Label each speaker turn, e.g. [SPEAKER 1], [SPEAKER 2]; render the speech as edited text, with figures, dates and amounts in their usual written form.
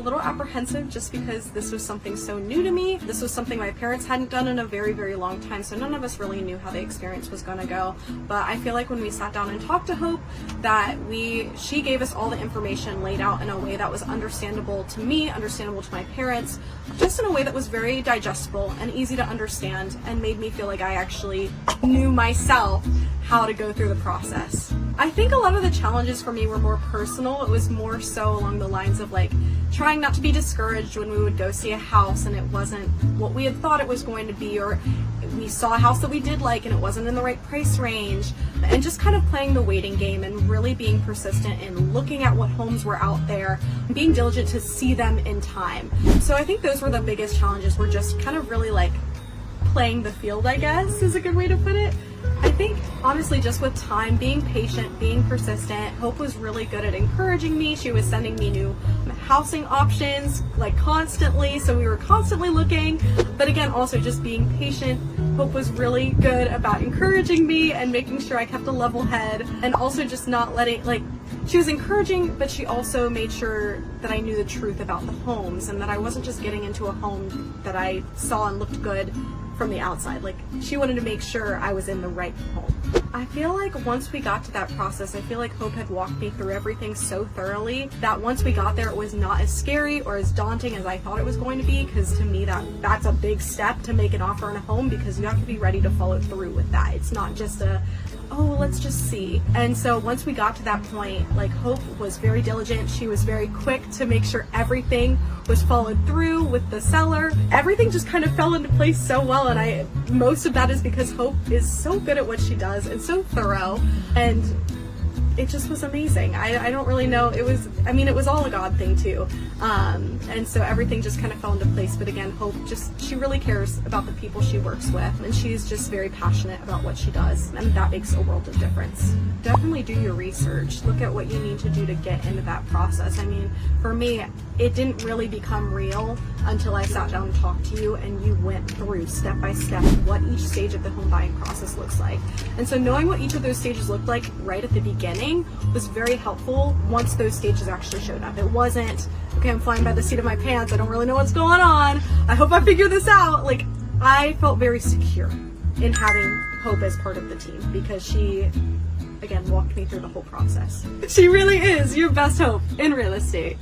[SPEAKER 1] little apprehensive just because this was something so new to me. This was something my parents hadn't done in a very, very long time, so none of us really knew how the experience was going to go. But I feel like when we sat down and talked to Hope, that she gave us all the information laid out in a way that was understandable to me, understandable to my parents, just in a way that was very digestible and easy to understand, and made me feel like I actually knew myself how to go through the process. I think a lot of the challenges for me were more personal. It was more so along the lines of like trying not to be discouraged when we would go see a house and it wasn't what we had thought it was going to be, or we saw a house that we did like and it wasn't in the right price range, and just kind of playing the waiting game and really being persistent in looking at what homes were out there and being diligent to see them in time. So I think those were the biggest challenges, were just kind of really like playing the field, I guess is a good way to put it. I think honestly just with time, being patient, being persistent. Hope was really good at encouraging me. She was sending me new housing options like constantly, so we were constantly looking. But again, also just being patient. Hope was really good about encouraging me and making sure I kept a level head, and also just not letting, like, she was encouraging, but she also made sure that I knew the truth about the homes and that I wasn't just getting into a home that I saw and looked good from the outside. Like, she wanted to make sure I was in the right home. I feel like once we got to that process, I feel like Hope had walked me through everything so thoroughly that once we got there, it was not as scary or as daunting as I thought it was going to be, because to me that's a big step to make an offer on a home, because you have to be ready to follow through with that. It's not just well, let's just see. And so once we got to that point, like, Hope was very diligent. She was very quick to make sure everything was followed through with the seller. Everything just kind of fell into place so well, and most of that is because Hope is so good at what she does and so thorough, and it just was amazing. I don't really know. It was all a God thing too. And so everything just kind of fell into place. But again, Hope she really cares about the people she works with, and she's just very passionate about what she does, and that makes a world of difference. Definitely do your research. Look at what you need to do to get into that process. I mean, for me, it didn't really become real until I sat down and talked to you and you went through step by step what each stage of the home buying process looks like. And so knowing what each of those stages looked like right at the beginning was very helpful once those stages actually showed up. It wasn't, okay, I'm flying by the seat of my pants, I don't really know what's going on, I hope I figure this out. Like, I felt very secure in having Hope as part of the team, because she, again, walked me through the whole process. She really is your best hope in real estate.